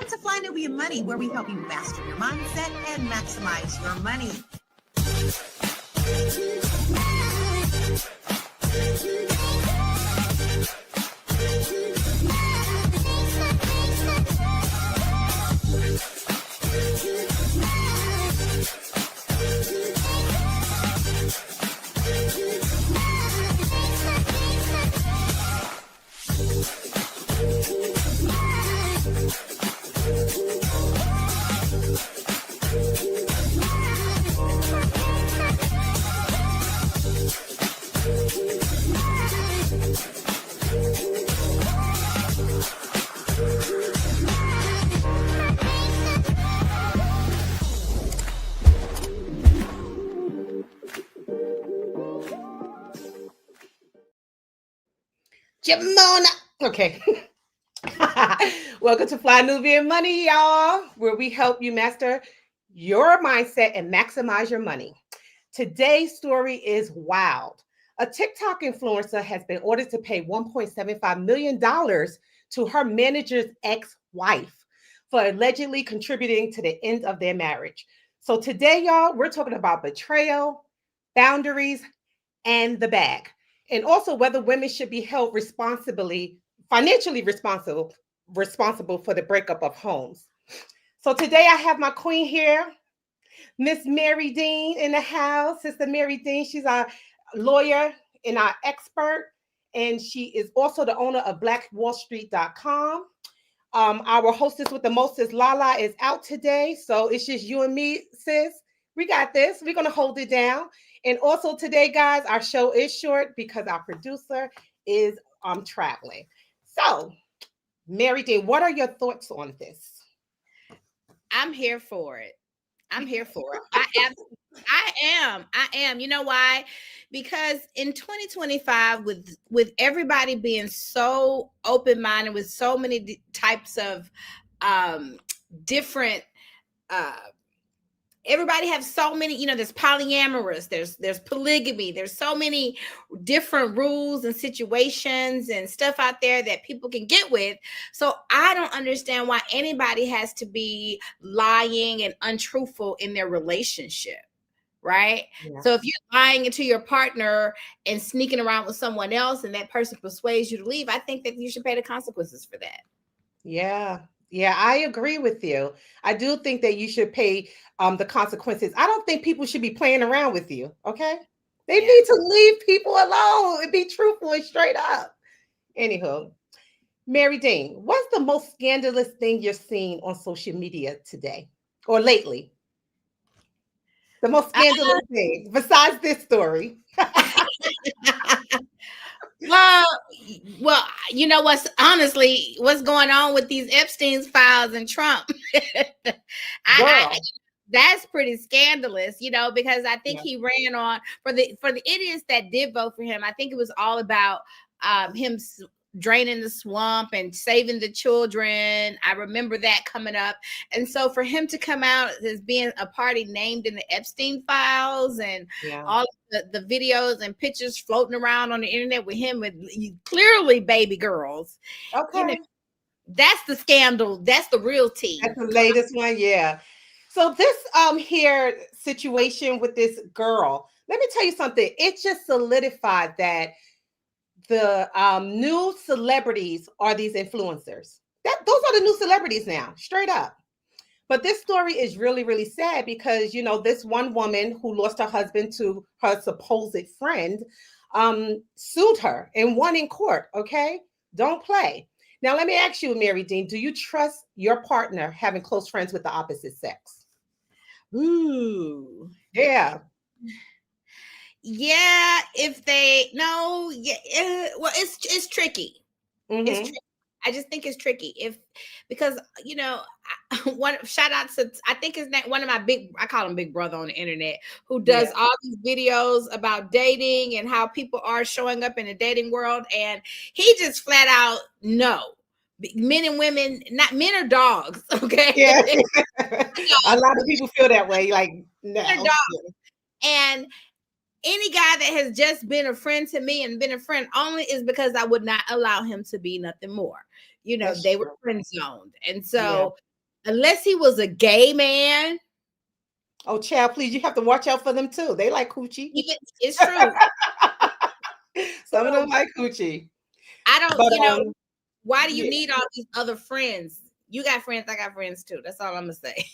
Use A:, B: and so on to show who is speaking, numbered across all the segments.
A: Welcome to Fly Nubian Money, where we help you master your mindset and maximize your money.
B: Jamona. Okay. Welcome to Fly Nubian Money, y'all, where we help you master your mindset and maximize your money. Today's story is wild. A TikTok influencer has been ordered to pay $1.75 million to her manager's ex-wife for allegedly contributing to the end of their marriage. So today, y'all, we're talking about betrayal, boundaries, and the bag. And also whether women should be held financially responsible for the breakup of homes. So today I have my queen here, Miss Mary Dean in the house. Sister Mary Dean, she's our lawyer and our expert. And she is also the owner of blackwallstreet.com. Our hostess with the mostest, Lala, is out today. So it's just you and me, sis. We got this. We're going to hold it down. And also today, guys, our show is short because our producer is traveling. So, Mary Dean, what are your thoughts on this?
C: I'm here for it. I am. You know why? Because in 2025, with everybody being so open-minded, with so many types of different everybody have so many, there's polyamorous, there's polygamy, there's so many different rules and situations and stuff out there that people can get with. So I don't understand why anybody has to be lying and untruthful in their relationship. Right. Yeah. So if you're lying to your partner and sneaking around with someone else and that person persuades you to leave, I think that you should pay the consequences for that.
B: Yeah, I agree with you. I do think that you should pay the consequences. I don't think people should be playing around with you. Okay. They need to leave people alone and be truthful and straight up. Anywho, Mary Dean, what's the most scandalous thing you're seeing on social media today or lately? The most scandalous thing besides this story.
C: Well, you know what's going on with these Epstein's files and Trump. That's pretty scandalous, because I think he ran on for the idiots that did vote for him. I think it was all about him draining the swamp and saving the children. I remember that coming up. And so for him to come out as being a party named in the Epstein files and all of the videos and pictures floating around on the internet with him with clearly baby girls.
B: Okay.
C: That's the scandal. That's the real tea.
B: That's the latest one. Yeah. So this here situation with this girl, let me tell you something. It just solidified that the new celebrities are these influencers. Those are the new celebrities now, straight up. But this story is really, really sad because, this one woman who lost her husband to her supposed friend sued her and won in court. Okay. Don't play. Now, let me ask you, Mary Dean, do you trust your partner having close friends with the opposite sex?
C: Ooh.
B: Yeah.
C: Yeah, if they well, it's tricky. Mm-hmm. It's tricky. I just think it's tricky because one shout out to I think his name one of my I call him Big Brother on the internet who does all these videos about dating and how people are showing up in the dating world, and he just flat out no. Men and women, not men are dogs, okay?
B: Yeah. A lot of people feel that way, like no.
C: Men are dogs. And any guy that has just been a friend to me and been a friend only is because I would not allow him to be nothing more. They were friend zoned. And so Unless he was a gay man.
B: Oh, child, please, you have to watch out for them too. They like coochie.
C: Even it's true.
B: Some of them like coochie.
C: I don't,
B: But
C: why do you
B: yeah.
C: need all these other friends? You got friends, I got friends too. That's all I'm gonna say.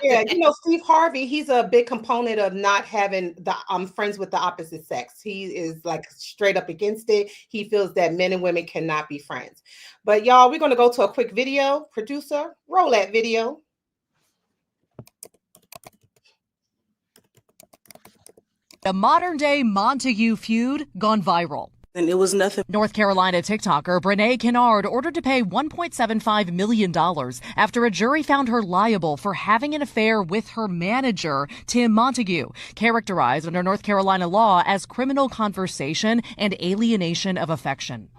B: Yeah, Steve Harvey, he's a big component of not having the friends with the opposite sex. He is like straight up against it. He feels that men and women cannot be friends. But y'all, we're going to go to a quick video. Producer, roll that video.
D: A modern-day Montague feud gone viral.
E: And it was nothing.
D: North Carolina TikToker Brene Kennard ordered to pay $1.75 million after a jury found her liable for having an affair with her manager, Tim Montague, characterized under North Carolina law as criminal conversation and alienation of affection.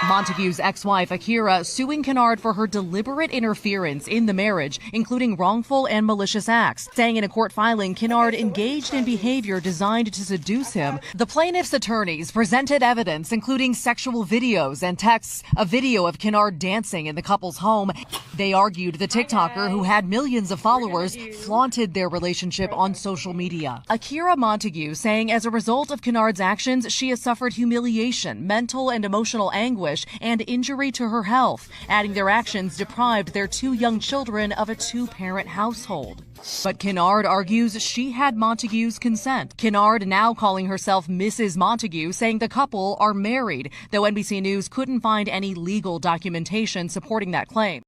D: Montague's ex-wife, Akira, suing Kennard for her deliberate interference in the marriage, including wrongful and malicious acts, saying in a court filing Kennard engaged in behavior designed to seduce him. The plaintiff's attorneys presented evidence, including sexual videos and texts, a video of Kennard dancing in the couple's home. They argued the TikToker, who had millions of followers, flaunted their relationship on social media. Akira Montague saying as a result of Kennard's actions, she has suffered humiliation, mental and emotional anguish, and injury to her health, adding their actions deprived their two young children of a two-parent household. But Kennard argues she had Montague's consent. Kennard now calling herself Mrs. Montague, saying the couple are married, though NBC News couldn't find any legal documentation supporting that claim.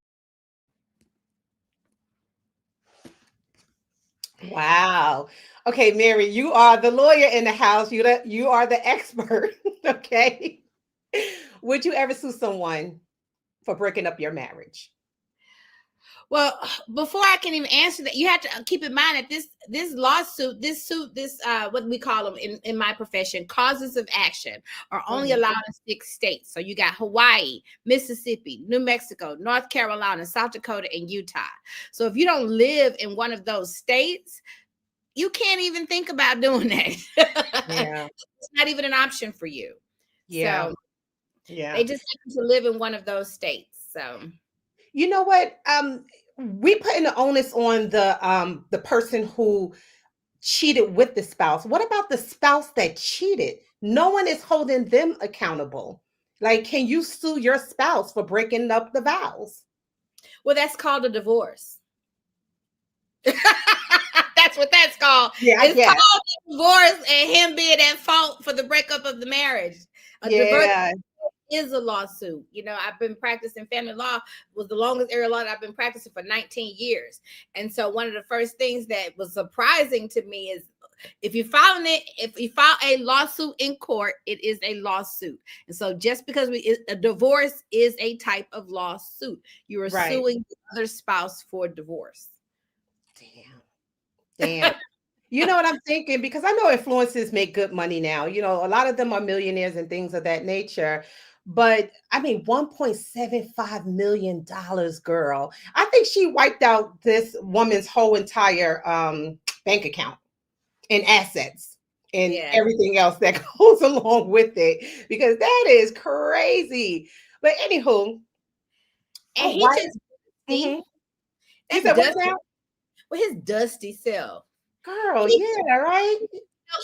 B: Wow. Okay, Mary, you are the lawyer in the house. You are the expert. Okay. Would you ever sue someone for breaking up your marriage?
C: Well, before I can even answer that, you have to keep in mind that this lawsuit, what we call them in my profession, causes of action, are only allowed in 6 states. So you got Hawaii, Mississippi, New Mexico, North Carolina, South Dakota, and Utah. So if you don't live in one of those states, you can't even think about doing that.
B: Yeah.
C: It's not even an option for you.
B: Yeah.
C: So
B: yeah.
C: they just have to live in one of those states. So
B: you know what? We putting the onus on the person who cheated with the spouse. What about the spouse that cheated? No one is holding them accountable. Like, can you sue your spouse for breaking up the vows?
C: Well, that's called a divorce. That's what that's called.
B: Yeah,
C: it's called a divorce and him being at fault for the breakup of the marriage. Divorce is a lawsuit. I've been practicing family law. Was the longest area law that I've been practicing for 19 years. And so one of the first things that was surprising to me is if you file a lawsuit in court, it is a lawsuit. And so just because a divorce is a type of lawsuit, you are suing the other spouse for divorce.
B: Damn. You know what I'm thinking? Because I know influencers make good money now. A lot of them are millionaires and things of that nature. But I mean, $1.75 million, girl. I think she wiped out this woman's whole entire bank account and assets and everything else that goes along with it, because that is crazy. But anywho,
C: and he just
B: you said what's that?
C: Well, his dusty self.
B: Girl, yeah, right?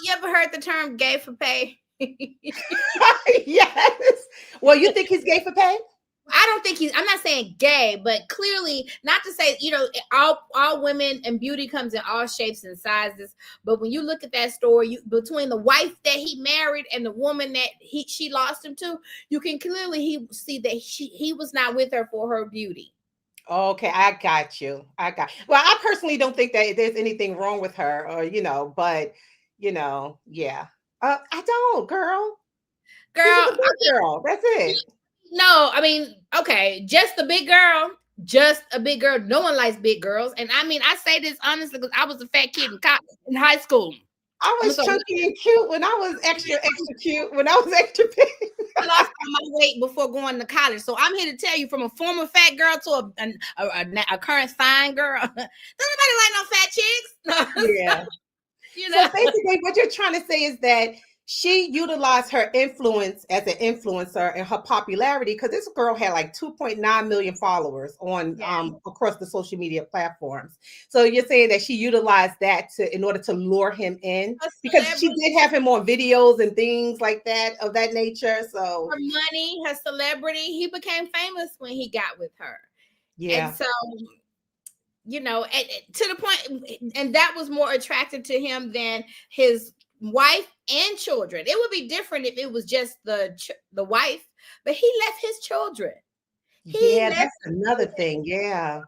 C: You ever heard the term gay for pay?
B: Yes. Well, you think he's gay for pay?
C: I don't think I'm not saying gay, but clearly, not to say, all women and beauty comes in all shapes and sizes. But when you look at that story, between the wife that he married and the woman that she lost him to, you can clearly see that he was not with her for her beauty.
B: Okay, I got you. Well, I personally don't think that there's anything wrong with her, or but yeah. I don't, girl. Girl, that's it.
C: No, I mean, okay, just a big girl. No one likes big girls, and I mean, I say this honestly because I was a fat kid in high school.
B: I was chunky and cute when I was extra cute. When I was extra big.
C: I lost all my weight before going to college. So I'm here to tell you, from a former fat girl to a current fine girl, doesn't nobody like no fat chicks.
B: Yeah. So basically what you're trying to say is that she utilized her influence as an influencer and her popularity, because this girl had like 2.9 million followers on across the social media platforms. So you're saying that she utilized that in order to lure him in, because she did have him on videos and things like that of that nature. So
C: her money, her celebrity, he became famous when he got with her.
B: Yeah.
C: And so, you know, to the point, and that was more attractive to him than his wife and children. It would be different if it was just the wife, but he left his children.
B: That's another thing. Yeah.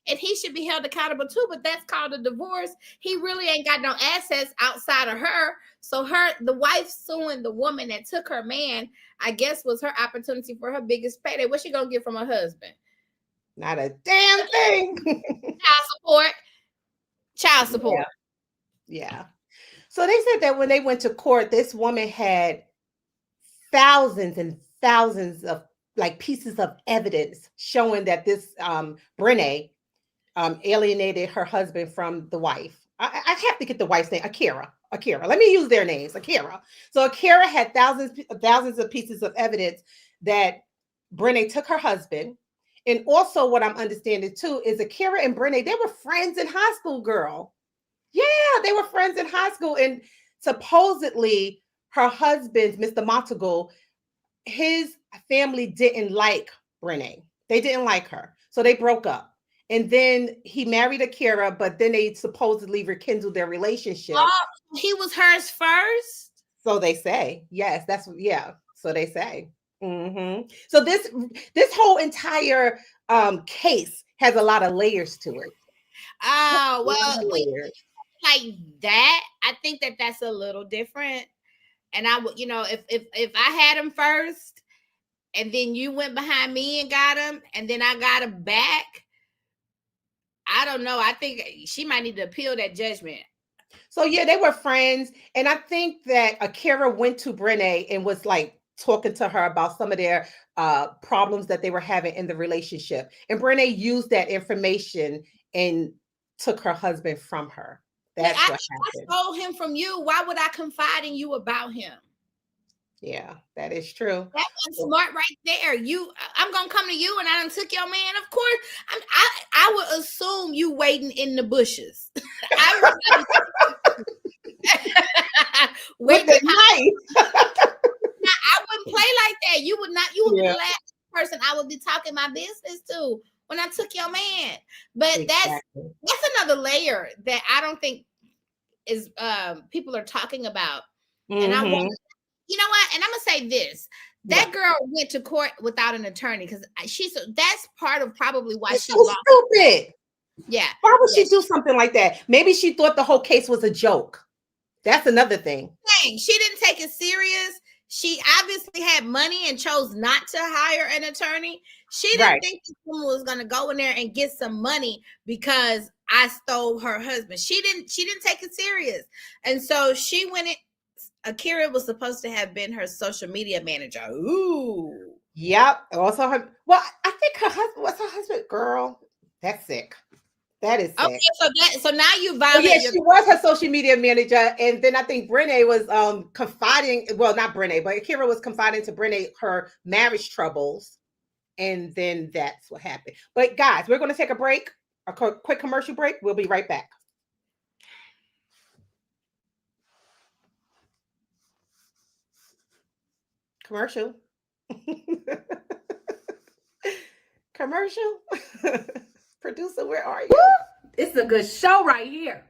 C: And he should be held accountable too, but that's called a divorce. He really ain't got no assets outside of her. So the wife suing the woman that took her man, I guess, was her opportunity for her biggest payday. What's she gonna get from her husband?
B: Not a damn thing.
C: Child support.
B: Yeah. So they said that when they went to court, this woman had thousands and thousands of like pieces of evidence showing that this Brene alienated her husband from the wife. I have to get the wife's name, Akira. Let me use their names, Akira. So Akira had thousands of pieces of evidence that Brene took her husband. And also what I'm understanding too is Akira and Brene, they were friends in high school, girl. Yeah, they were friends in high school. And supposedly her husband, Mr. Montague, his family didn't like Brene. They didn't like her. So they broke up. And then he married Akira, but then they supposedly rekindled their relationship.
C: Oh, he was hers first?
B: So they say. Yes, so they say. Mm-hmm. So this whole entire case has a lot of layers to it.
C: Oh, well, like that, I think that's a little different. And I would, you know, if I had him first and then you went behind me and got him and then I got him back, I don't know. I think she might need to appeal that judgment.
B: So yeah, they were friends. And I think that Akira went to Brene and was like talking to her about some of their problems that they were having in the relationship. And Brene used that information and took her husband from her. That's what happened.
C: I stole him from you. Why would I confide in you about him?
B: Yeah, that is true.
C: That was smart right there. I'm gonna come to you, and I done took your man. Of course, I would assume you waiting in the bushes.
B: With the knife.
C: I wouldn't play like that. You would not. You would be the last person I would be talking my business to when I took your man. But exactly. that's another layer that I don't think is people are talking about. Mm-hmm. And I want, you know what? And I'm gonna say this: that girl went to court without an attorney because that's part of probably why she lost.
B: Stupid.
C: Yeah.
B: Why would she do something like that? Maybe she thought the whole case was a joke. That's another thing.
C: She didn't take it serious. She obviously had money and chose not to hire an attorney. She didn't think this woman was going to go in there and get some money because I stole her husband. She didn't take it serious. And so she went in. Akira was supposed to have been her social media manager. Ooh.
B: Yep. Also I think her husband was her husband. Girl, that's sick. That is sick.
C: Okay, so now you violate.
B: She was her social media manager, and then I think Brene was confiding. Well, not Brene, but Akira was confiding to Brene her marriage troubles, and then that's what happened. But guys, we're going to take a break, a quick commercial break. We'll be right back. Commercial. Commercial. Producer, where are you?
E: It's a good show right here,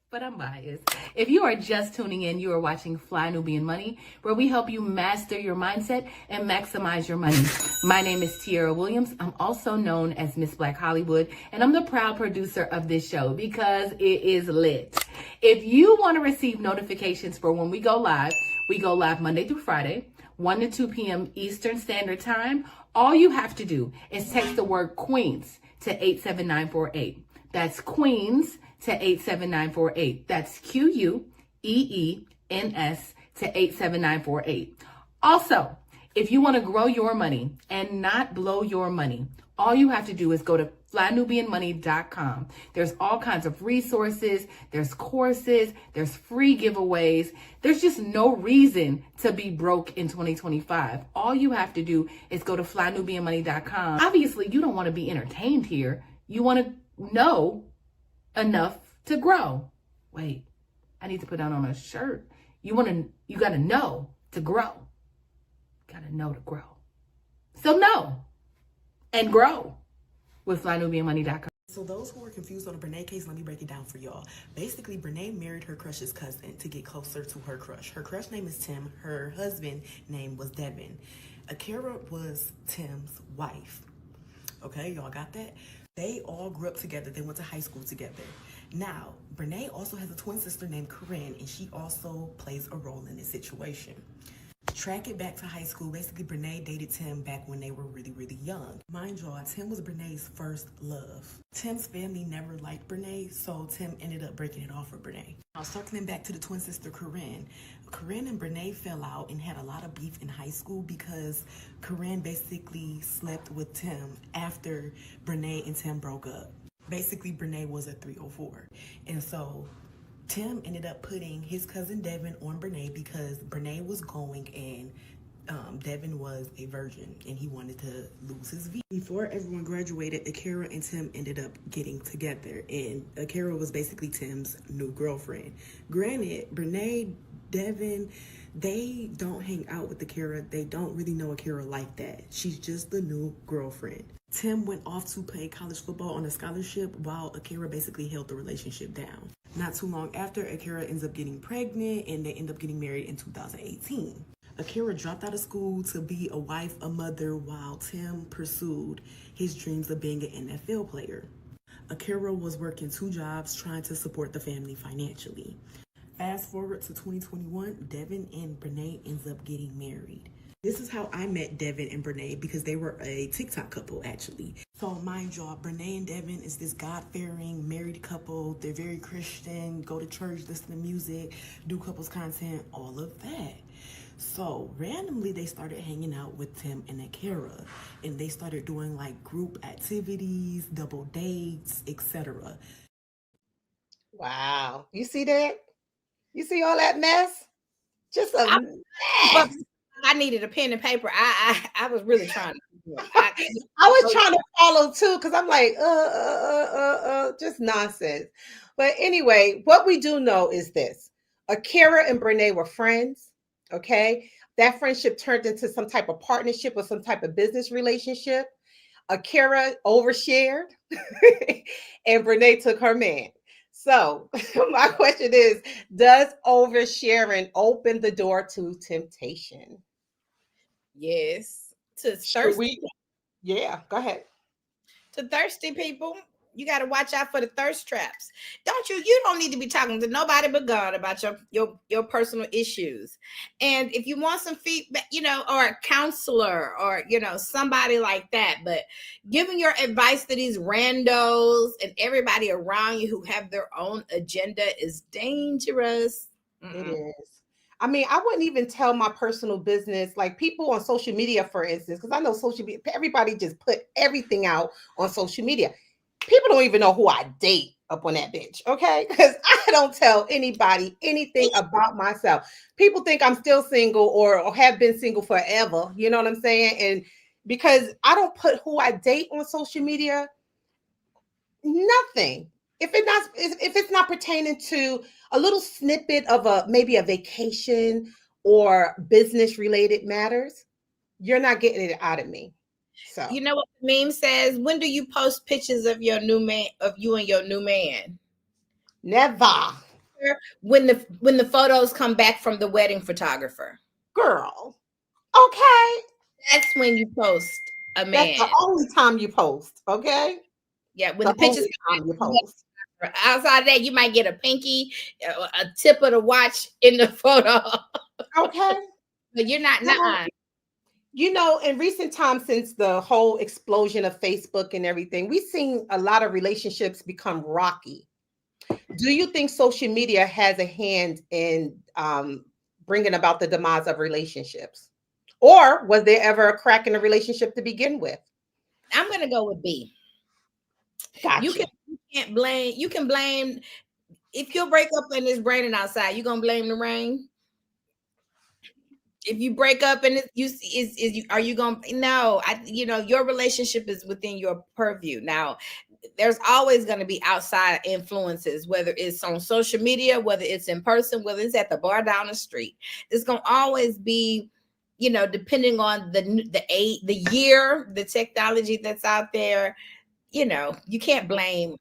E: but I'm biased. If you are just tuning in, you are watching Fly Nubian Money, where we help you master your mindset and maximize your money. My name is Tiara Williams. I'm also known as Miss Black Hollywood, and I'm the proud producer of this show because it is lit. If you want to receive notifications for when we go live Monday through Friday, 1 to 2 p.m. Eastern Standard Time. All you have to do is text the word Queens to 87948. That's Queens to 87948. That's QUEENS to 87948. Also, if you want to grow your money and not blow your money, all you have to do is go to FlyNubianMoney.com. There's all kinds of resources, there's courses, there's free giveaways. There's just no reason to be broke in 2025. All you have to do is go to FlyNubianMoney.com. Obviously, you don't want to be entertained here. You want to know enough to grow. Wait, I need to put that on a shirt. You got to know to grow. Got to know to grow. So know and grow with FlyNubianMoney.com.
F: So those who are confused on the Brene case, let me break it down for y'all. Basically, Brene married her crush's cousin to get closer to her crush. Her crush name is Tim. Her husband name was Devin. Akira was Tim's wife. Okay, y'all got that? They all grew up together. They went to high school together. Now, Brene also has a twin sister named Corinne, and she also plays a role in this situation. Track it back to high school. Basically, Brene dated Tim back when they were really, really young. Mind y'all, Tim was Brene's first love. Tim's family never liked Brene, so Tim ended up breaking it off with Brene. Now, circling back to the twin sister Corinne. Corinne and Brene fell out and had a lot of beef in high school because Corinne basically slept with Tim after Brene and Tim broke up. Basically, Brene was a 304. And so Tim ended up putting his cousin Devin on Brene because Brene was going and Devin was a virgin and he wanted to lose his V. Before everyone graduated, Akira and Tim ended up getting together, and Akira was basically Tim's new girlfriend. Granted, Brene, Devin, they don't hang out with Akira. They don't really know Akira like that. She's just the new girlfriend. Tim went off to play college football on a scholarship while Akira basically held the relationship down. Not too long after, Akira ends up getting pregnant and they end up getting married in 2018. Akira dropped out of school to be a wife, a mother, while Tim pursued his dreams of being an NFL player. Akira was working 2 jobs trying to support the family financially. Fast forward to 2021, Devin and Brene ends up getting married. This is how I met Devin and Brene because they were a TikTok couple, actually. So mind y'all, Brene and Devin is this God-fearing married couple. They're very Christian, go to church, listen to music, do couples content, all of that. So randomly they started hanging out with Tim and Akira, and they started doing like group activities, double dates, etc.
B: Wow. You see that? You see all that mess? Just a mess.
C: I needed a pen and paper. I was really trying to.
B: I was trying to follow too, because I'm like, just nonsense. But anyway, what we do know is this: Akira and Brene were friends. Okay, that friendship turned into some type of partnership or some type of business relationship. Akira overshared, and Brene took her man. So my question is, does oversharing open the door to temptation?
C: Yes. To thirsty.
B: Yeah, go ahead.
C: To thirsty people, you got to watch out for the thirst traps. You don't need to be talking to nobody but God about your personal issues. And if you want some feedback, or a counselor or, somebody like that, but giving your advice to these randos and everybody around you who have their own agenda is dangerous.
B: It is. I mean, I wouldn't even tell my personal business, like people on social media, for instance, because I know social media, everybody just put everything out on social media. People don't even know who I date up on that bitch, okay? Because I don't tell anybody anything about myself. People think I'm still single or have been single forever, you know what I'm saying? And because I don't put who I date on social media, nothing. If it's not pertaining to a little snippet of maybe a vacation or business related matters, you're not getting it out of me. So
C: you know what the meme says? When do you post pictures of your new man, of you and your new man?
B: Never.
C: When the photos come back from the wedding photographer.
B: Girl. Okay.
C: That's when you post a man.
B: That's the only time you post, okay?
C: Yeah, when the pictures
B: time you post.
C: Outside of that, you might get a pinky, a tip of the watch in the photo.
B: Okay.
C: But you're not.
B: In recent times, since the whole explosion of Facebook and everything, we've seen a lot of relationships become rocky. Do you think social media has a hand in bringing about the demise of relationships? Or was there ever a crack in a relationship to begin with?
C: I'm going to go with B.
B: Gotcha.
C: You can't blame. You can blame if you break up and it's raining outside. You gonna blame the rain? If you break up and are you gonna no? Your relationship is within your purview. Now, there's always going to be outside influences, whether it's on social media, whether it's in person, whether it's at the bar down the street. It's going to always be, depending on the year, the technology that's out there. You can't blame.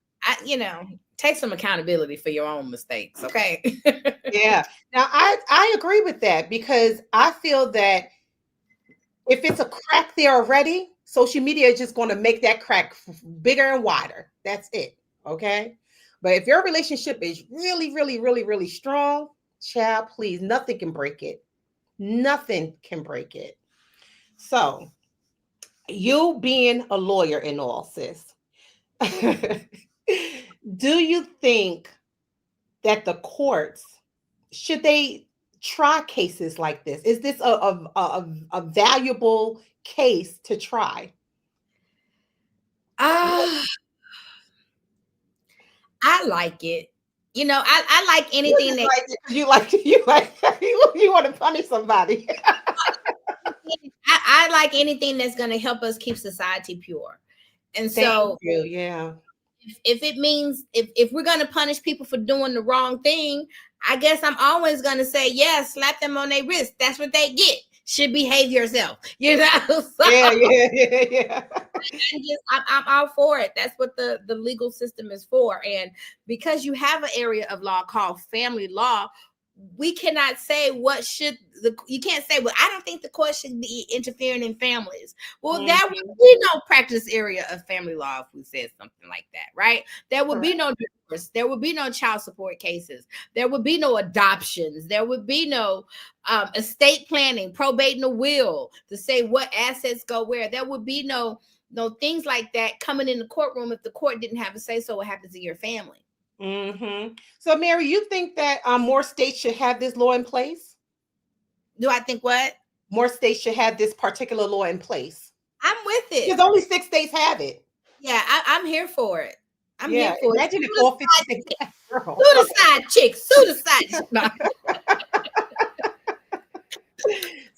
C: Take some accountability for your own mistakes. Okay.
B: Yeah. Now I agree with that, because I feel that if it's a crack there already, social media is just going to make that crack bigger and wider. That's it. Okay. But if your relationship is really, really, really, really strong, child, please, nothing can break it. Nothing can break it. So, you being a lawyer and all, sis, do you think that the courts, should they try cases like this? Is this a valuable case to try?
C: I like it. I like anything that
B: you want to punish somebody.
C: I like anything that's going to help us keep society pure. And so,
B: yeah.
C: If it means if we're going to punish people for doing the wrong thing, I guess I'm always going to say, yeah, slap them on their wrist. That's what they get. Should behave yourself. So,
B: Yeah.
C: I'm all for it. That's what the legal system is for. And because you have an area of law called family law, we cannot say you can't say, well, I don't think the court should be interfering in families. Well, there would be no practice area of family law if we said something like that, right? There would be no divorce. There would be no child support cases. There would be no adoptions. There would be no estate planning, probating a will to say what assets go where. There would be no things like that coming in the courtroom if the court didn't have a say so what happens in your family.
B: Mm-hmm. So, Mary, you think that more states should have this law in place?
C: Do I think what?
B: More states should have this particular law in place.
C: I'm with it.
B: Because only 6 states have it.
C: Yeah, I'm here for it. I'm here for
B: imagine
C: it.
B: If all 50 states.
C: Suicide chicks. Suicide.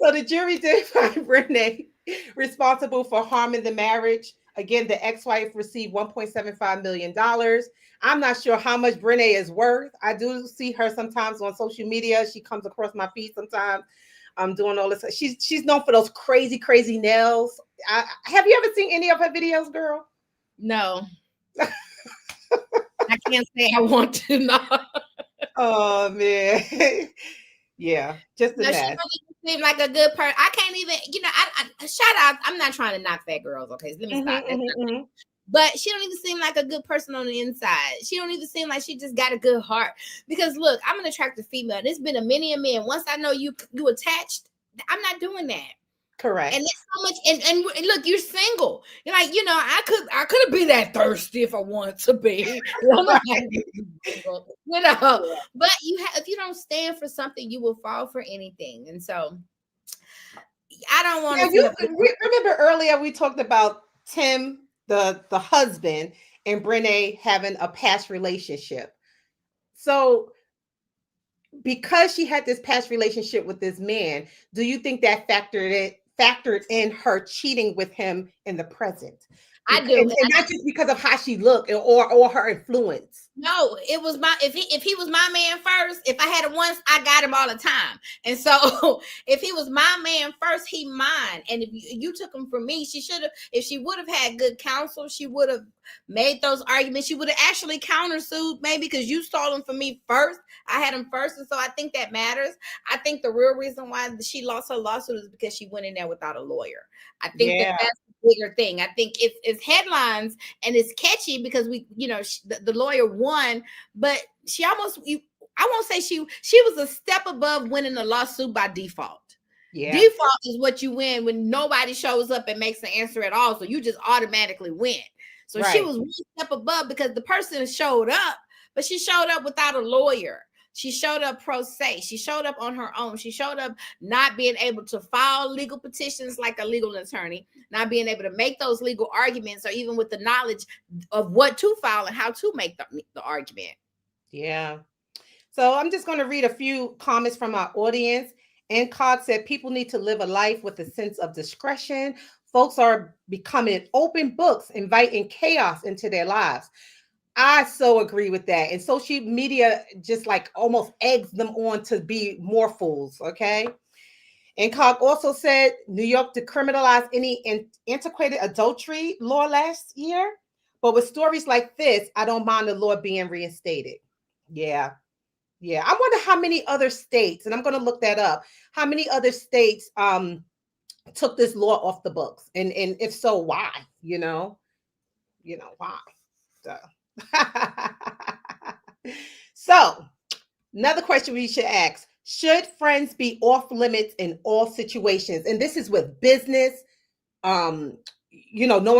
B: So the jury did find Brene responsible for harming the marriage. Again, the ex-wife received $1.75 million. I'm not sure how much Brene is worth. I do see her sometimes on social media. She comes across my feed sometimes. I'm doing all this. She's known for those crazy, crazy nails. Have you ever seen any of her videos, girl?
C: No. I can't say I want to. No.
B: Oh man. Yeah, just a mess.
C: She really seemed like a good person. I can't even, I shout out. I'm not trying to knock fat girls. Okay, so let me stop. But she don't even seem like a good person on the inside. She don't even seem like she just got a good heart. Because look, I'm an attractive female. And it's been a many a man. Once I know you attached, I'm not doing that.
B: Correct.
C: And there's so much. And look, you're single. You're like, I could be that thirsty if I want to be. But if you don't stand for something, you will fall for anything. And so I don't want to.
B: Remember earlier we talked about Tim, the husband, and Brene having a past relationship. So because she had this past relationship with this man, do you think that factored in her cheating with him in the present?
C: I do,
B: and not just because of how she looked or her influence.
C: No, it was if he was my man first, if I had him once, I got him all the time. And so if he was my man first, he mine. And if you took him from me, if she would have had good counsel, she would have made those arguments. She would have actually countersued maybe because you stole him from me first. I had him first. And so I think that matters. I think the real reason why she lost her lawsuit is because she went in there without a lawyer. I think that's the bigger thing. I think it's headlines and it's catchy because the lawyer won, but she almost, I won't say she was a step above winning the lawsuit by default. Yeah. Default is what you win when nobody shows up and makes an answer at all. So you just automatically win. So she was one step above because the person showed up, but she showed up without a lawyer. She showed up pro se. She showed up on her own. She showed up not being able to file legal petitions like a legal attorney, not being able to make those legal arguments, or even with the knowledge of what to file and how to make the argument.
B: Yeah. So I'm just going to read a few comments from our audience. And Cog said people need to live a life with a sense of discretion. Folks are becoming open books, inviting chaos into their lives. I so agree with that. And social media just like almost eggs them on to be more fools. Okay. And Cog also said New York decriminalized any antiquated adultery law last year. But with stories like this, I don't mind the law being reinstated. Yeah. Yeah. I wonder how many other states, and I'm going to look that up, how many other states took this law off the books. And if so, why? Why? So. So, another question we should ask: should friends be off limits in all situations? And this is with business, knowing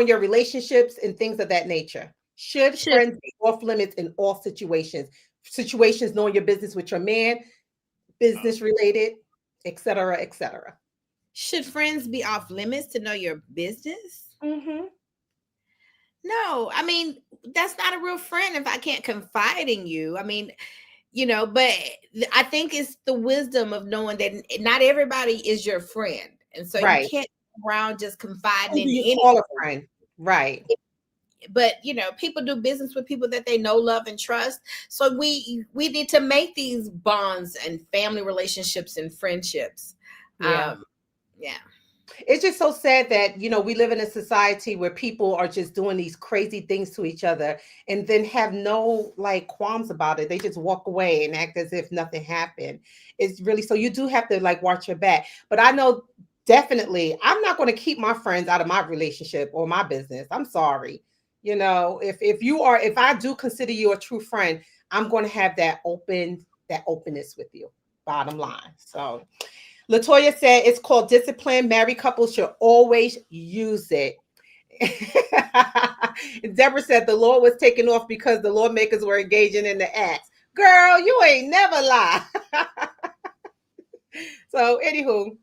B: your relationships and things of that nature. Should friends be off limits in all situations? Situations, knowing your business with your man, business related, etc., etc.
C: Should friends be off limits to know your business?
B: Mm-hmm.
C: No, I mean, that's not a real friend if I can't confide in you. I mean, but I think it's the wisdom of knowing that not everybody is your friend. And so you can't go around just confiding in anyone.
B: Call a friend. Right.
C: But people do business with people that they know, love, and trust. So we need to make these bonds and family relationships and friendships.
B: Yeah.
C: Yeah.
B: It's just so sad that, we live in a society where people are just doing these crazy things to each other and then have no qualms about it. They just walk away and act as if nothing happened. It's really, so you do have to watch your back. But I know definitely I'm not going to keep my friends out of my relationship or my business. I'm sorry. If I do consider you a true friend, I'm going to have that openness with you. Bottom line. So Latoya said it's called discipline. Married couples should always use it. Deborah said the law was taken off because the lawmakers were engaging in the acts. Girl, you ain't never lie. So, anywho,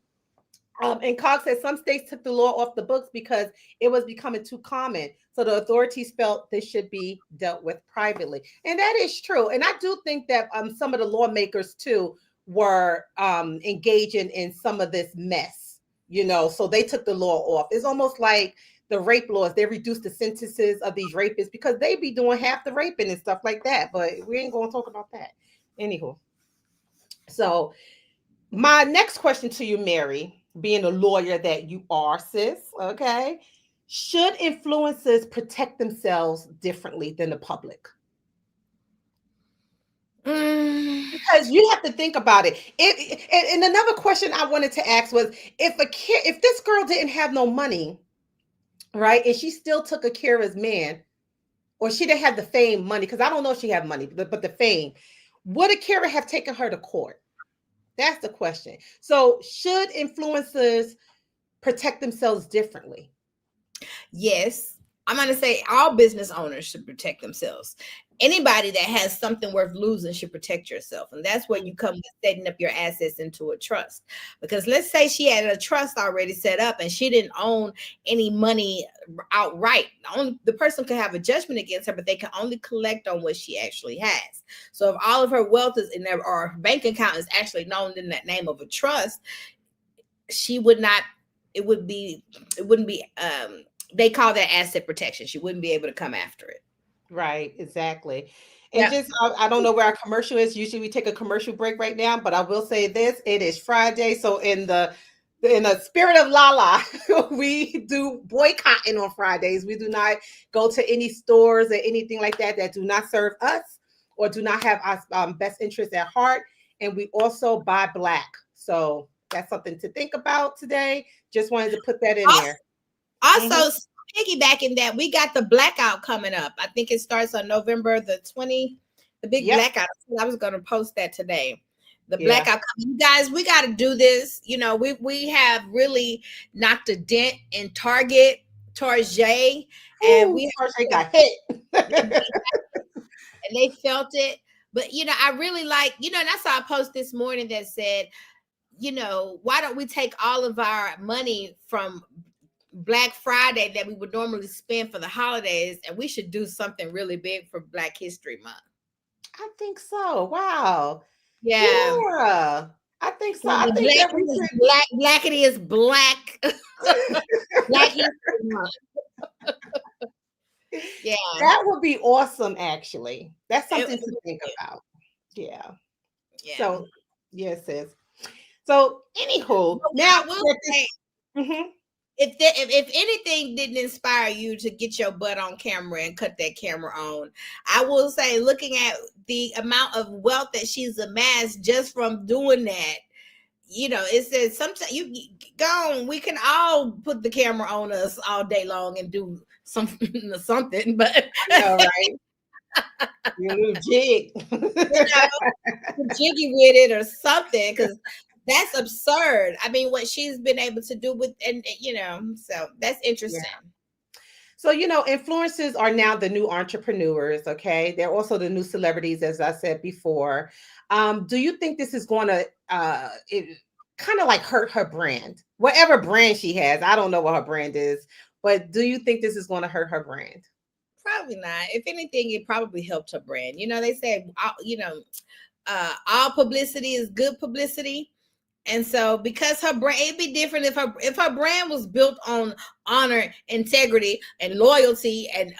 B: and Cox said some states took the law off the books because it was becoming too common. So the authorities felt this should be dealt with privately. And that is true. And I do think that some of the lawmakers too were engaging in some of this mess, so they took the law off. It's almost like the rape laws. They reduced the sentences of these rapists because they be doing half the raping and stuff like that. But we ain't going to talk about that. Anywho. So my next question to you, Mary, being a lawyer that you are, sis, okay? Should influencers protect themselves differently than the public? Because you have to think about it. And another question I wanted to ask was, if this girl didn't have no money, right, and she still took a Kira's man, or she didn't have the fame money, because I don't know if she had money, but the fame, would Akira have taken her to court? That's the question. So should influencers protect themselves differently?
C: Yes. I'm going to say all business owners should protect themselves. Anybody that has something worth losing should protect yourself. And that's where you come with setting up your assets into a trust. Because let's say she had a trust already set up and she didn't own any money outright. The person could have a judgment against her, but they can only collect on what she actually has. So if all of her wealth is in there, or her bank account is actually known in that name of a trust, she would not, it wouldn't be, they call that asset protection. She wouldn't be able to come after it.
B: Right, exactly. And just, I don't know where our commercial is. Usually we take a commercial break right now, but I will say this, it is Friday. So in the spirit of Lala, we do boycotting on Fridays. We do not go to any stores or anything like that do not serve us or do not have our best interests at heart. And we also buy black. So that's something to think about today. Just wanted to put that in there.
C: Also, piggybacking that, we got the blackout coming up. I think it starts on November the 20th, the big blackout. I was going to post that today. The blackout. You guys, we got to do this. We have really knocked a dent in Target, and Target
B: got hit.
C: And they felt it. But I really like, and I saw a post this morning that said, why don't we take all of our money from Black Friday that we would normally spend for the holidays, and we should do something really big for Black History Month.
B: I think so. Wow.
C: Yeah.
B: Yeah. I think so. I
C: The
B: think that we
C: black,
B: should.
C: blackity is black. Black History Month. Yeah.
B: That would be awesome, actually. That's something
C: It-
B: to think about. Yeah.
C: Yeah.
B: So, yes, sis. So, anywho,
C: But
B: now
C: I will
B: that
C: say,
B: Mhm.
C: if anything didn't inspire you to get your butt on camera and cut that camera on, I will say, looking at the amount of wealth that she's amassed just from doing that, it says sometimes you go on, we can all put the camera on us all day long and do something, but
B: I know, right? Your little jig.
C: jiggy with it or something, because that's absurd. I mean, what she's been able to do with, and so that's interesting.
B: So, influencers are now the new entrepreneurs, okay? They're also the new celebrities, as I said before. Do you think this is going to kind of like hurt her brand? Whatever brand she has, I don't know what her brand is, but do you think this is going to hurt her brand?
C: Probably not. If anything, it probably helped her brand. They say, all publicity is good publicity. And so, because her brand, it'd be different if her brand was built on honor, integrity, and loyalty, and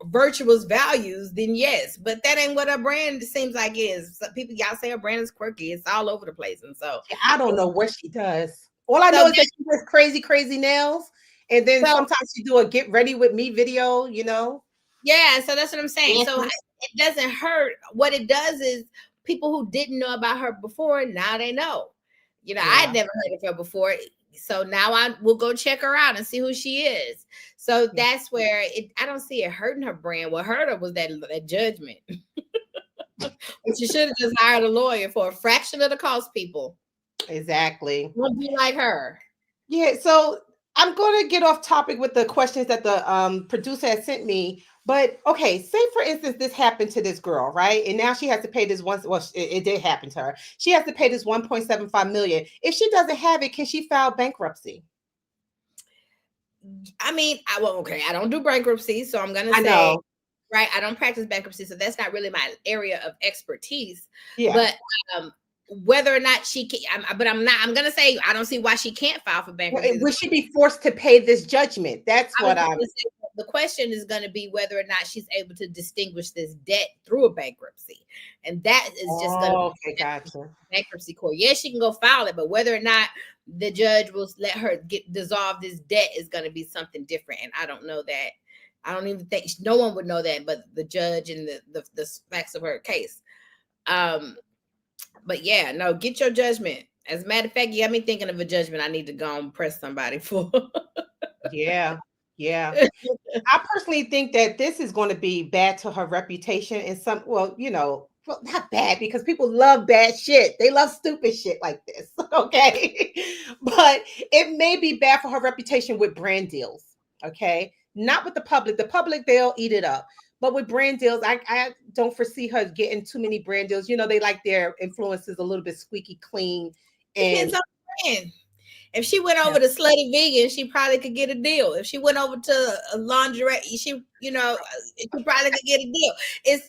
C: virtuous values, then yes. But that ain't what her brand seems like is. So people, y'all say her brand is quirky. It's all over the place, and so
B: I don't know what she does. All I know is that she does crazy nails, and then sometimes she do a get ready with me video.
C: Yeah, so that's what I'm saying. So it doesn't hurt. What it does is people who didn't know about her before, now they know. I'd never heard of her before. So now I will go check her out and see who she is. So that's where I don't see it hurting her brand. What hurt her was that judgment. But she should have just hired a lawyer for a fraction of the cost, people.
B: Exactly.
C: Won't be like her.
B: Yeah, so I'm going to get off topic with the questions that the producer has sent me. But okay, say for instance, this happened to this girl, right? And now she has to pay this one. Well, it did happen to her. She has to pay this 1.75 million. If she doesn't have it, can she file bankruptcy?
C: I mean, I don't do bankruptcy, so I'm gonna say, right, I don't practice bankruptcy, so that's not really my area of expertise. Yeah. But whether or not she can, I'm gonna say I don't see why she can't file for bankruptcy.
B: Would she be forced to pay this judgment? That's what I'm.
C: The question is going to be whether or not she's able to distinguish this debt through a bankruptcy, and that is just going to
B: gotcha.
C: Bankruptcy court. Yes, she can go file it, but whether or not the judge will let her dissolve this debt is going to be something different. And I don't know that. I don't even think no one would know that, but the judge and the facts of her case. But yeah, no, get your judgment. As a matter of fact, you got me thinking of a judgment I need to go and press somebody for.
B: Yeah. I personally think that this is going to be bad to her reputation and not bad, because people love bad shit. They love stupid shit like this. Okay. But it may be bad for her reputation with brand deals. Okay. Not with the public. The public, they'll eat it up. But with brand deals, I don't foresee her getting too many brand deals. They like their influences a little bit squeaky clean. And
C: depends on the brand. If she went over to Slutty Vegan, she probably could get a deal. If she went over to a lingerie, she probably could get a deal. It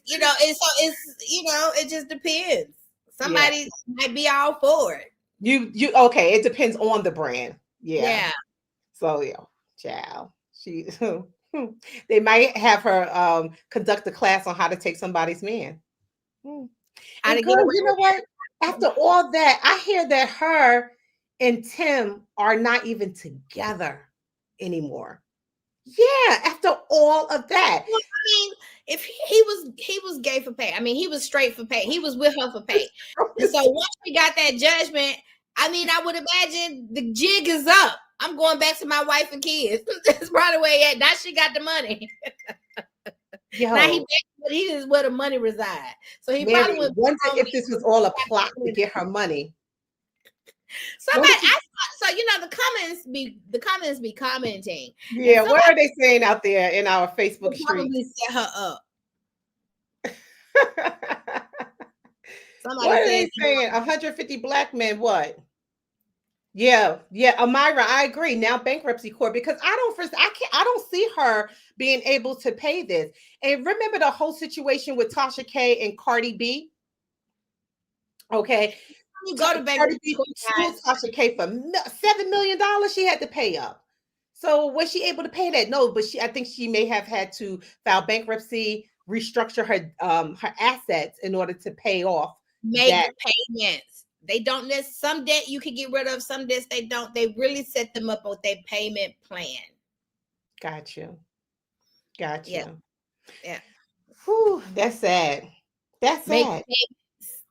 C: just depends. Somebody might be all for it.
B: Okay. It depends on the brand.
C: Yeah.
B: So child. They might have her conduct a class on how to take somebody's man. And girl, you know what? After all that, I hear that her and Tim are not even together anymore. Yeah, after all of that.
C: Well, I mean, if he was gay for pay, I mean, he was straight for pay. He was with her for pay. And so once we got that judgment, I mean, I would imagine the jig is up. I'm going back to my wife and kids. That's probably where he at. Now she got the money. Now he is where the money resides. So he probably would
B: wonder if this was all a plot to get her money.
C: Somebody, the comments be commenting.
B: Yeah, what are they saying out there in our Facebook street?
C: Probably set her up. Somebody
B: What are
C: said,
B: they saying? 150 black men, what? Yeah, yeah, Amira, I agree. Now bankruptcy court, because I don't see her being able to pay this. And remember the whole situation with Tasha K and Cardi B? Okay.
C: you go to
B: Cardi
C: bankruptcy
B: B
C: court,
B: sued
C: guys.
B: Tasha K for $7 million she had to pay up. So was she able to pay that? No, but I think she may have had to file bankruptcy, restructure her assets in order to pay off
C: Make
B: that.
C: payments. They don't necessarily, some debt you can get rid of, some debts they don't. They really set them up with their payment plan.
B: Got you. Got
C: Yeah.
B: you.
C: Yeah.
B: Whew, that's sad. That's
C: Make
B: sad.
C: payments.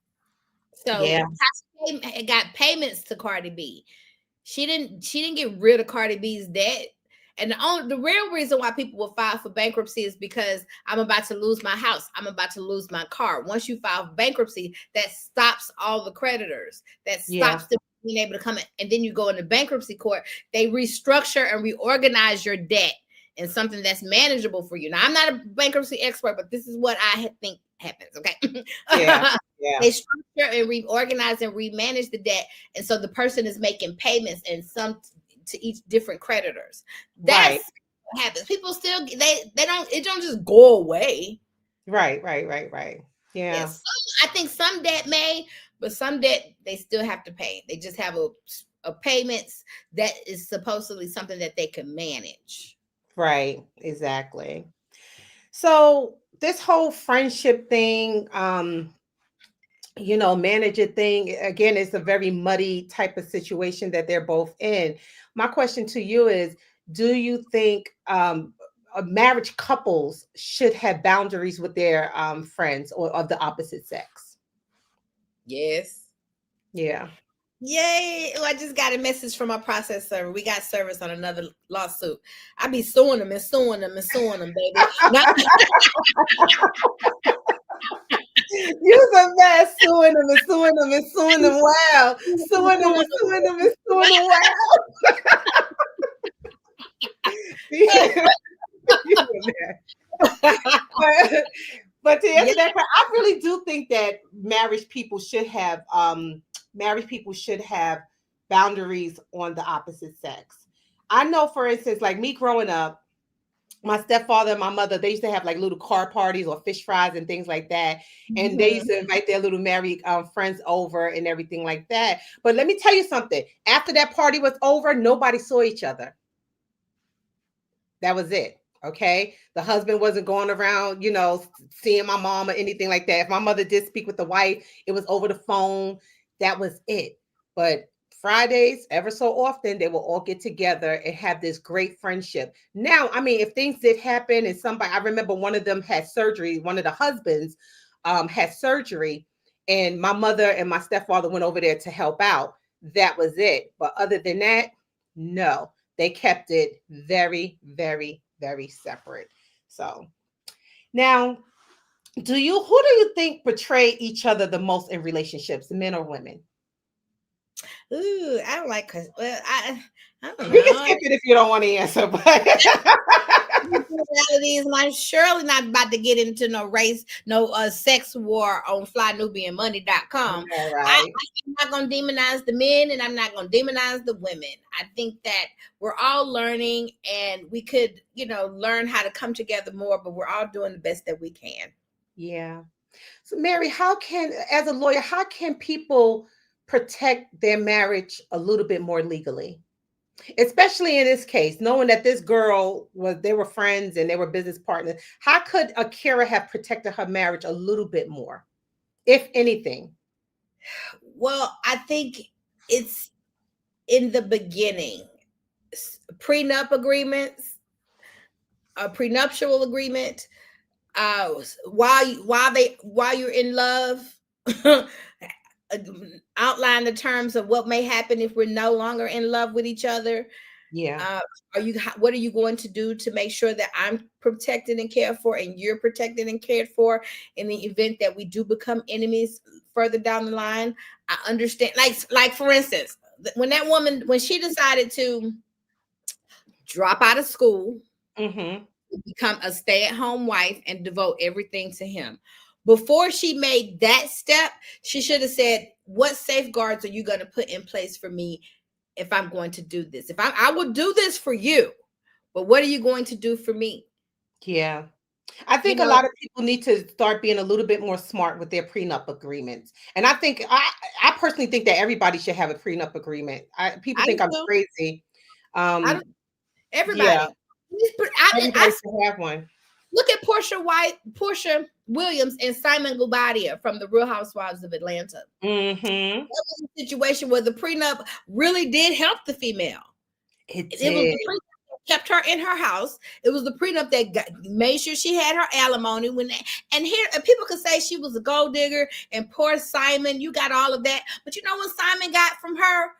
C: So
B: Yeah.
C: Tasha K got payments to Cardi B. She didn't get rid of Cardi B's debt. And the real reason why people will file for bankruptcy is because I'm about to lose my house. I'm about to lose my car. Once you file for bankruptcy, that stops all the creditors. That stops them being able to come in. And then you go into bankruptcy court. They restructure and reorganize your debt in something that's manageable for you. Now, I'm not a bankruptcy expert, but this is what I think happens. Okay.
B: Yeah. Yeah.
C: They structure and reorganize and remanage the debt. And so the person is making payments and some to each different creditors. That's
B: Right.
C: what happens. People still it don't just go away.
B: Right. Yeah.
C: Yes, I think some debt may, but some debt they still have to pay. They just have a payments that is supposedly something that they can manage.
B: Right. Exactly. So this whole friendship thing, manager thing, again, is a very muddy type of situation that they're both in. My question to you is, do you think marriage couples should have boundaries with their friends or of the opposite sex?
C: Yes.
B: Yeah.
C: Yay. Oh, I just got a message from our process server. We got service on another lawsuit. I be suing them and suing them and suing them, baby.
B: You're the best, suing them and suing them and suing them well. Suing them and suing them and suing them well. But to answer that question, I really do think that married people should have boundaries on the opposite sex. I know, for instance, like me growing up, my stepfather and my mother, they used to have like little car parties or fish fries and things like that. And they used to invite their little married friends over and everything like that. But let me tell you something. After that party was over, nobody saw each other. That was it. Okay. The husband wasn't going around, seeing my mom or anything like that. If my mother did speak with the wife, it was over the phone. That was it. But Fridays, ever so often, they will all get together and have this great friendship. Now, I mean, if things did happen and I remember one of them had surgery, one of the husbands had surgery, and my mother and my stepfather went over there to help out. That was it. But other than that, no, they kept it very, very, very separate. So now, who do you think betray each other the most in relationships, men or women?
C: Ooh, I don't like, well, I don't know.
B: We can skip it if you don't want to answer, but
C: I'm surely not about to get into no race, no sex war on FlyNubianMoney.com.
B: Yeah, right.
C: I'm not going to demonize the men and I'm not going to demonize the women. I think that we're all learning and we could, learn how to come together more, but we're all doing the best that we can.
B: Yeah. So Mary, as a lawyer, how can people protect their marriage a little bit more legally? Especially in this case, knowing that this girl they were friends and they were business partners. How could Akira have protected her marriage a little bit more, if anything?
C: Well, I think it's in the beginning, prenup agreements, a prenuptial agreement, while you're in love, outline the terms of what may happen if we're no longer in love with each other.
B: Yeah.
C: What are you going to do to make sure that I'm protected and cared for and you're protected and cared for in the event that we do become enemies further down the line? I understand, like for instance, when that woman, when she decided to drop out of school, become a stay-at-home wife and devote everything to him. before she made that step, she should have said, what safeguards are you going to put in place for me if I'm going to do this? If I will do this for you, but what are you going to do for me?
B: Yeah. I
C: You
B: think a
C: know,
B: lot of people need to start being a little bit more smart with their prenup agreements. And I think I personally think that everybody should have a prenup agreement. People
C: I
B: think
C: do
B: I'm
C: too.
B: crazy.
C: I don't,
B: Yeah,
C: everybody.
B: everybody should have one.
C: Look at Portia Williams, and Simon Guobadia from the Real Housewives of Atlanta.
B: Mm-hmm.
C: That was a situation where the prenup really did help the female.
B: It
C: It was
B: did.
C: the prenup that kept her in her house. It was the prenup that made sure she had her alimony. And here people could say she was a gold digger, and poor Simon, you got all of that. But you know what Simon got from her?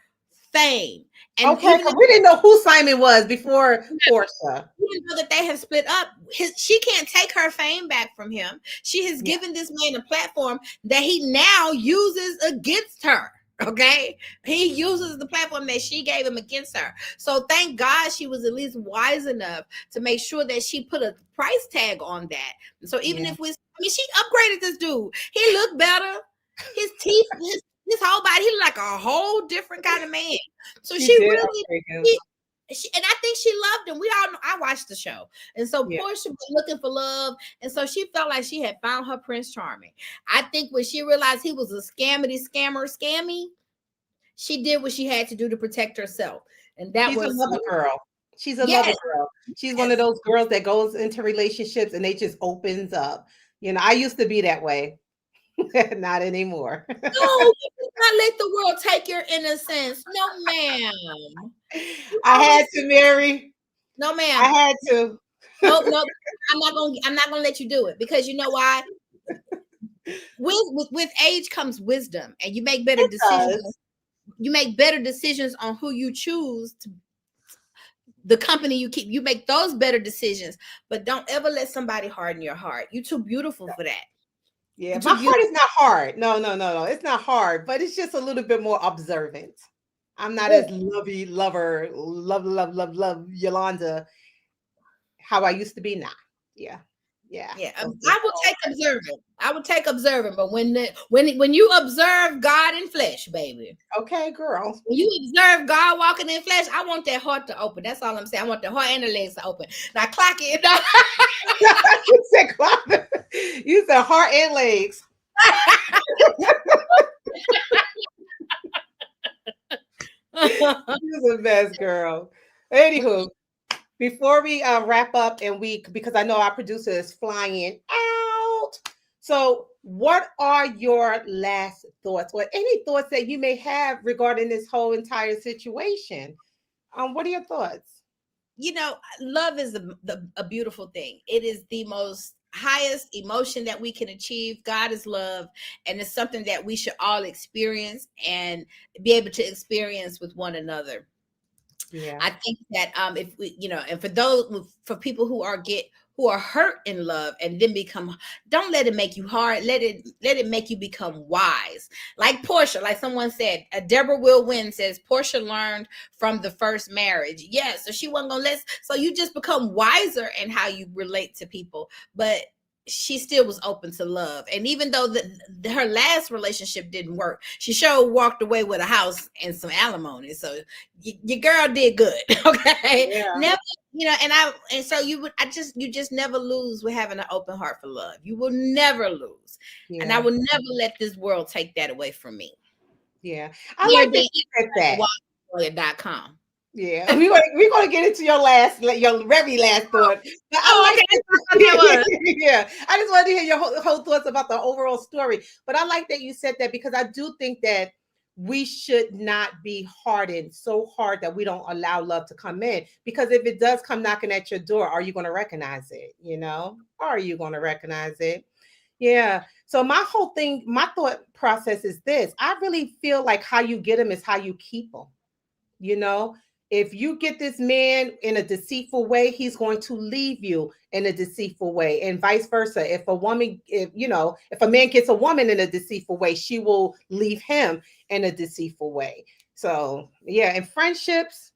C: Fame. And
B: Okay,
C: even
B: because we didn't know who Simon was before Portia.
C: even though that they have split up, she can't take her fame back from him. She has given this man a platform that he now uses against her. Okay, he uses the platform that she gave him against her. So thank God she was at least wise enough to make sure that she put a price tag on that. So even if she upgraded this dude. He looked better. His teeth, his whole body, he looked like a whole different kind of man. So she
B: did
C: really,
B: upgrade him.
C: and I think she loved him. We all know, I watched the show. And so Portia was looking for love. And so she felt like she had found her Prince Charming. I think when she realized he was a scammy, she did what she had to do to protect herself. And that
B: She's a
C: was
B: lover girl. She's a
C: yes,
B: lover girl. She's one of those girls that goes into relationships and they just opens up. You know, I used to be that way. Not anymore.
C: No, you do not let the world take your innocence. No, ma'am.
B: I had to, Mary.
C: No, ma'am.
B: I had to.
C: Nope. I'm not gonna let you do it, because you know why? With age comes wisdom, and you make better decisions. You make better decisions on who you choose to, the company you keep. You make those better decisions, but don't ever let somebody harden your heart. You're too beautiful for that.
B: Yeah, my heart is not hard. No. It's not hard, but it's just a little bit more observant. I'm not as love Yolanda how I used to be now. Yeah.
C: I will take observing. But when you observe God in flesh, baby.
B: Okay, girl.
C: When you observe God walking in flesh, I want that heart to open. That's all I'm saying. I want the heart and the legs to open. Now clock it.
B: You said clock. You said heart and legs. You're the best, girl. Anywho, before we wrap up, and because I know our producer is flying out. So what are your last thoughts, or any thoughts that you may have regarding this whole entire situation? What are your thoughts?
C: You know, love is a beautiful thing. It is the most highest emotion that we can achieve. God is love, and it's something that we should all experience and be able to experience with one another.
B: Yeah,
C: I think that if we, and for people who are hurt in love and then don't let it make you hard. Let it make you become wise. Like Portia, like someone said, Deborah Will Win says Portia learned from the first marriage. Yes, so she wasn't gonna so you just become wiser in how you relate to people, but she still was open to love. And even though her last relationship didn't work, she sure walked away with a house and some alimony. So your girl did good. Okay.
B: Yeah.
C: Never, you just never lose with having an open heart for love. You will never lose.
B: Yeah.
C: And I will never let this world take that away from me.
B: Yeah. I like that you said
C: that.
B: Yeah, we're gonna get into your very last thought. But I just wanted to hear your whole thoughts about the overall story. But I like that you said that, because I do think that we should not be hardened so hard that we don't allow love to come in. Because if it does come knocking at your door, are you going to recognize it? Are you going to recognize it? Yeah. So my thought process is this: I really feel like how you get them is how you keep them. If you get this man in a deceitful way, he's going to leave you in a deceitful way, and vice versa. If a man gets a woman in a deceitful way, she will leave him in a deceitful way. So yeah, in friendships,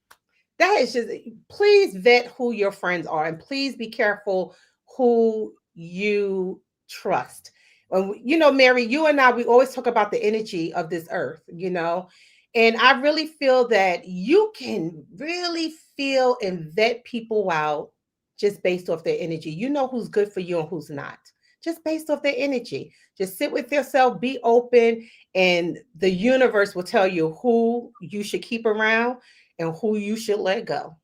B: that is just, please vet who your friends are, and please be careful who you trust. You know, Mary, you and I, we always talk about the energy of this earth, you know, and I really feel that you can really feel and vet people out just based off their energy. You know who's good for you and who's not, just based off their energy. Just sit with yourself, be open, and the universe will tell you who you should keep around and who you should let go.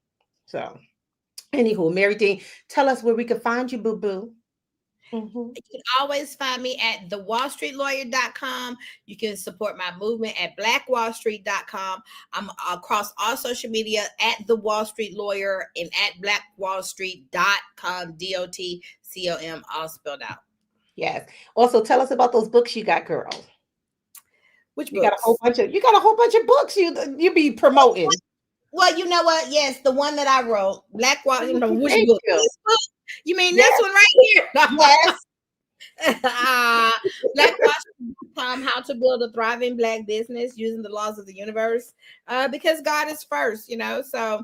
B: So, anywho, Mary Dean, tell us where we can find you, boo boo.
C: You can always find me at thewallstreetlawyer.com. You can support my movement at blackwallstreet.com. I'm across all social media at The Wall Street Lawyer and at blackwallstreet.com, DOTCOM, all spelled out.
B: Yes. Also, tell us about those books you got, girl.
C: Which
B: You
C: books?
B: got a whole bunch of books you be promoting.
C: Well, you know what? Yes, the one that I wrote, Black Wall. You know, which book?
B: You.
C: This book? You mean
B: Yes.
C: this one right here?
B: Yes.
C: BlackWallStreet.com, how to build a thriving Black business using the laws of the universe. Because God is first, you know. So,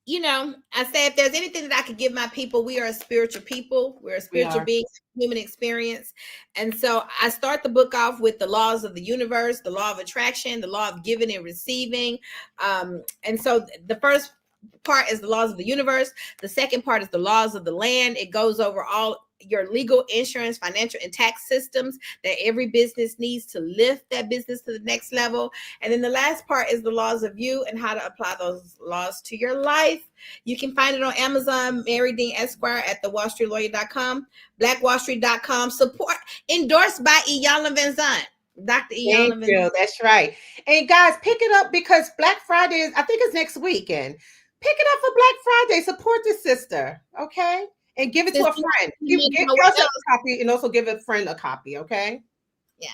C: you know, I say if there's anything that I could give my people, we are a spiritual people. We're a spiritual being, human experience. And so I start the book off with the laws of the universe, the law of attraction, the law of giving and receiving. And so the first part is the laws of the universe. The second part is the laws of the land. It goes over all your legal, insurance, financial, and tax systems that every business needs to lift that business to the next level. And then the last part is the laws of you and how to apply those laws to your life. You can find it on Amazon, Mary Dean Esquire at thewallstreetlawyer.com, blackwallstreet.com, support, endorsed by Iyanla Van Zandt. Dr. Iyanla Van Zandt.
B: That's right. And guys, pick it up because Black Friday is, I think it's next weekend. Pick it up for Black Friday. Support the sister, okay? And give it to a friend. Give yourself a copy and also give a friend a copy, okay?
C: Yeah.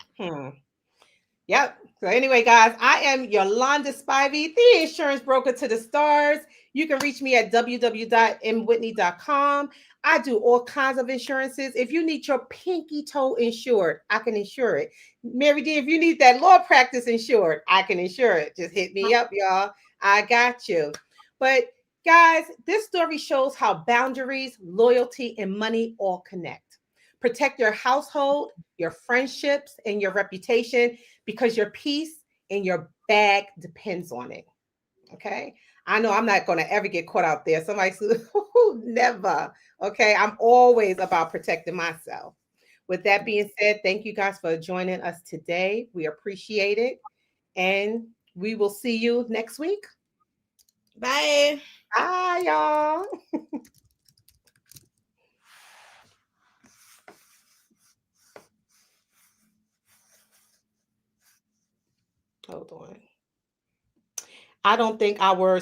B: Yep. So anyway, guys, I am Yolanda Spivey, the insurance broker to the stars. You can reach me at www.mwhitney.com. I do all kinds of insurances. If you need your pinky toe insured, I can insure it. Mary D, if you need that law practice insured, I can insure it. Just hit me up, y'all. I got you. But guys, this story shows how boundaries, loyalty, and money all connect. Protect your household, your friendships, and your reputation because your peace and your bag depends on it. Okay? I know I'm not going to ever get caught out there. Somebody says, never. Okay? I'm always about protecting myself. With that being said, thank you guys for joining us today. We appreciate it. And we will see you next week.
C: Bye.
B: Bye, y'all. Hold on. I don't think our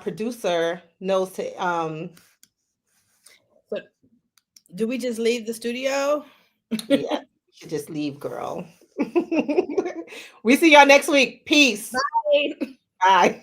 B: producer knows to
C: But do we just leave the studio?
B: Yeah, you should just leave, girl. We see y'all next week. Peace.
C: Bye.
B: Bye.